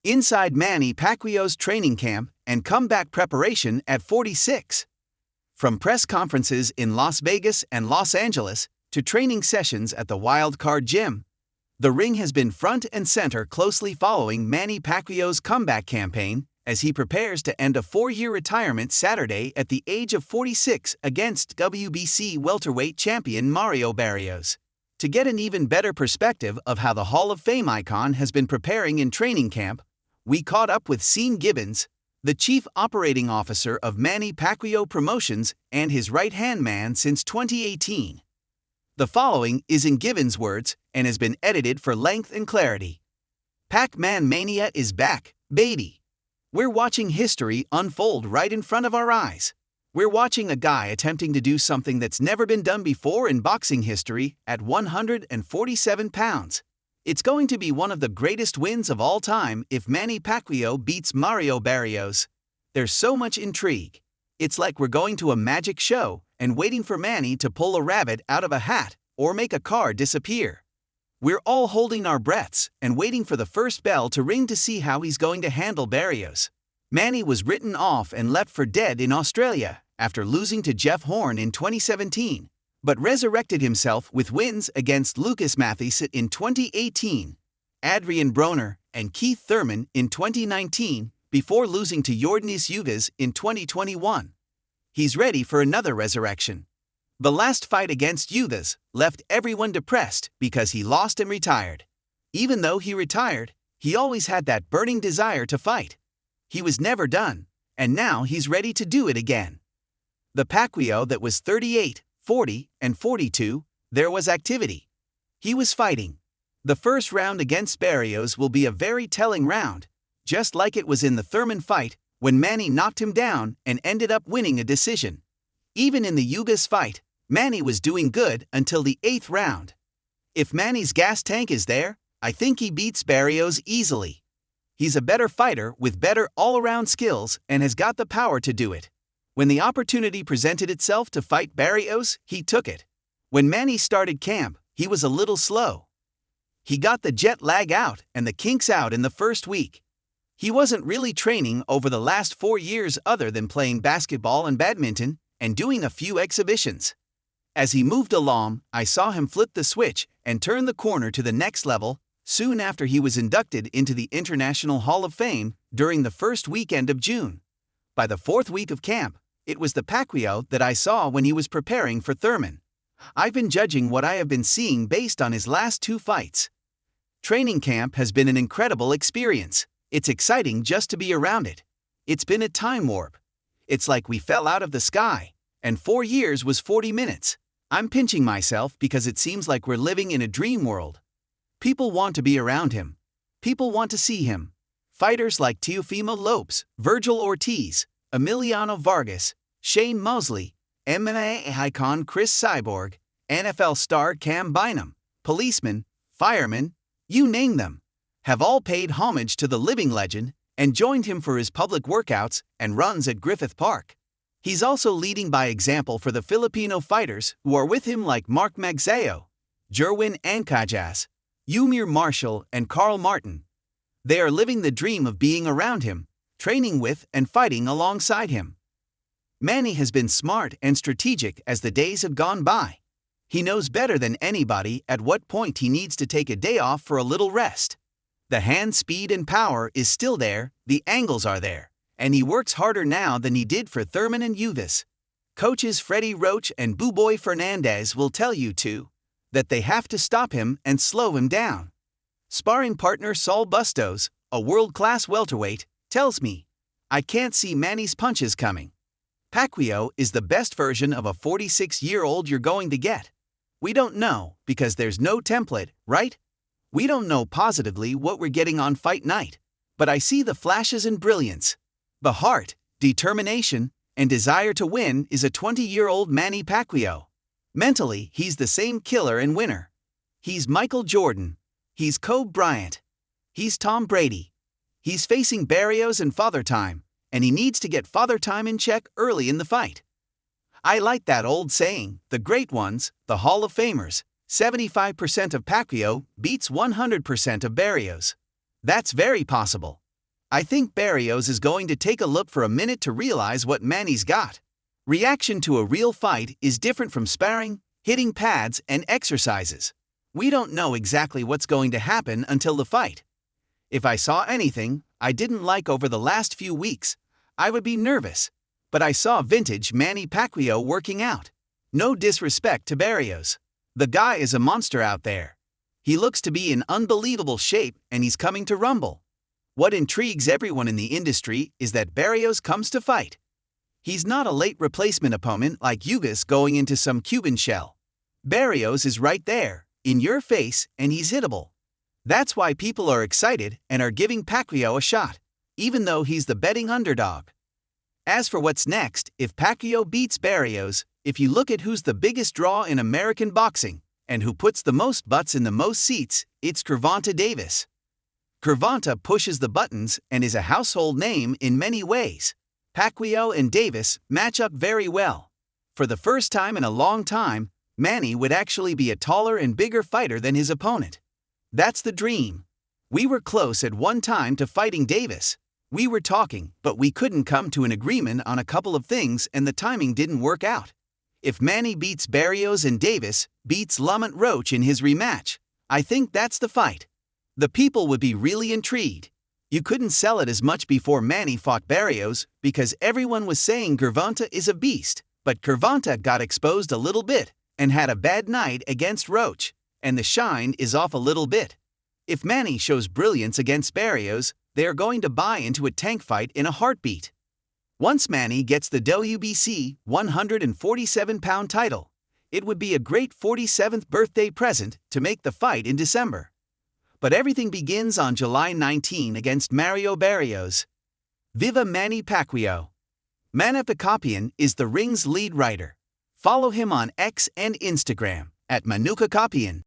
Inside Manny Pacquiao's training camp and comeback preparation at 46. From press conferences in Las Vegas and Los Angeles to training sessions at the Wild Card Gym, the ring has been front and center, closely following Manny Pacquiao's comeback campaign as he prepares to end a 4-year retirement Saturday at the age of 46 against WBC welterweight champion Mario Barrios. To get an even better perspective of how the Hall of Fame icon has been preparing in training camp, we caught up with Sean Gibbons, the Chief Operating Officer of Manny Pacquiao Promotions and his right-hand man since 2018. The following is in Gibbons' words and has been edited for length and clarity. Pac-Man Mania is back, baby. We're watching history unfold right in front of our eyes. We're watching a guy attempting to do something that's never been done before in boxing history at 147 pounds. It's going to be one of the greatest wins of all time if Manny Pacquiao beats Mario Barrios. There's so much intrigue. It's like we're going to a magic show and waiting for Manny to pull a rabbit out of a hat or make a car disappear. We're all holding our breaths and waiting for the first bell to ring to see how he's going to handle Barrios. Manny was written off and left for dead in Australia after losing to Jeff Horn in 2017, but resurrected himself with wins against Lucas Matthysse in 2018, Adrian Broner and Keith Thurman in 2019, before losing to Yordenis Ugas in 2021. He's ready for another resurrection. The last fight against Ugas left everyone depressed because he lost and retired. Even though he retired, he always had that burning desire to fight. He was never done, and now he's ready to do it again. The Pacquiao that was 38, 40, and 42, there was activity. He was fighting. The first round against Barrios will be a very telling round, just like it was in the Thurman fight when Manny knocked him down and ended up winning a decision. Even in the Ugas fight, Manny was doing good until the 8th round. If Manny's gas tank is there, I think he beats Barrios easily. He's a better fighter with better all-around skills and has got the power to do it. When the opportunity presented itself to fight Barrios, he took it. When Manny started camp, he was a little slow. He got the jet lag out and the kinks out in the first week. He wasn't really training over the last 4 years other than playing basketball and badminton and doing a few exhibitions. As he moved along, I saw him flip the switch and turn the corner to the next level soon after he was inducted into the International Hall of Fame during the first weekend of June. By the 4th week of camp, it was the Pacquiao that I saw when he was preparing for Thurman. I've been judging what I have been seeing based on his last 2 fights. Training camp has been an incredible experience. It's exciting just to be around it. It's been a time warp. It's like we fell out of the sky, and 4 years was 40 minutes. I'm pinching myself because it seems like we're living in a dream world. People want to be around him. People want to see him. Fighters like Teofimo Lopes, Virgil Ortiz, Emiliano Vargas, Shane Mosley, MMA icon Chris Cyborg, NFL star Cam Bynum, policemen, firemen, you name them, have all paid homage to the living legend and joined him for his public workouts and runs at Griffith Park. He's also leading by example for the Filipino fighters who are with him like Mark Magsayo, Jerwin Ancajas, Yumir Marshall and Carl Martin. They are living the dream of being around him, training with and fighting alongside him. Manny has been smart and strategic as the days have gone by. He knows better than anybody at what point he needs to take a day off for a little rest. The hand speed and power is still there, the angles are there, and he works harder now than he did for Thurman and Ugas. Coaches Freddie Roach and Buboy Fernandez will tell you too, that they have to stop him and slow him down. Sparring partner Saul Bustos, a world-class welterweight, tells me, I can't see Manny's punches coming. Pacquiao is the best version of a 46-year-old you're going to get. We don't know because there's no template, right? We don't know positively what we're getting on fight night, but I see the flashes and brilliance. The heart, determination, and desire to win is a 20-year-old Manny Pacquiao. Mentally, he's the same killer and winner. He's Michael Jordan. He's Kobe Bryant. He's Tom Brady. He's facing Barrios and Father Time, and he needs to get Father Time in check early in the fight. I like that old saying, the great ones, the Hall of Famers, 75% of Pacquiao beats 100% of Barrios. That's very possible. I think Barrios is going to take a look for a minute to realize what Manny's got. Reaction to a real fight is different from sparring, hitting pads, and exercises. We don't know exactly what's going to happen until the fight. If I saw anything I didn't like over the last few weeks, I would be nervous. But I saw vintage Manny Pacquiao working out. No disrespect to Barrios. The guy is a monster out there. He looks to be in unbelievable shape and he's coming to rumble. What intrigues everyone in the industry is that Barrios comes to fight. He's not a late replacement opponent like Ugas going into some Cuban shell. Barrios is right there, in your face, and he's hittable. That's why people are excited and are giving Pacquiao a shot, even though he's the betting underdog. As for what's next, if Pacquiao beats Barrios, if you look at who's the biggest draw in American boxing, and who puts the most butts in the most seats, it's Gervonta Davis. Gervonta pushes the buttons and is a household name in many ways. Pacquiao and Davis match up very well. For the first time in a long time, Manny would actually be a taller and bigger fighter than his opponent. That's the dream. We were close at one time to fighting Davis. We were talking, but we couldn't come to an agreement on a couple of things and the timing didn't work out. If Manny beats Barrios and Davis beats Lamont Roach in his rematch, I think that's the fight. The people would be really intrigued. You couldn't sell it as much before Manny fought Barrios because everyone was saying Gervonta is a beast, but Gervonta got exposed a little bit and had a bad night against Roach, and the shine is off a little bit. If Manny shows brilliance against Barrios, they are going to buy into a tank fight in a heartbeat. Once Manny gets the WBC 147-pound title, it would be a great 47th birthday present to make the fight in December. But everything begins on July 19 against Mario Barrios. Viva Manny Pacquiao! Manny Pacquiao is the ring's lead writer. Follow him on X and Instagram @ManukaKapian.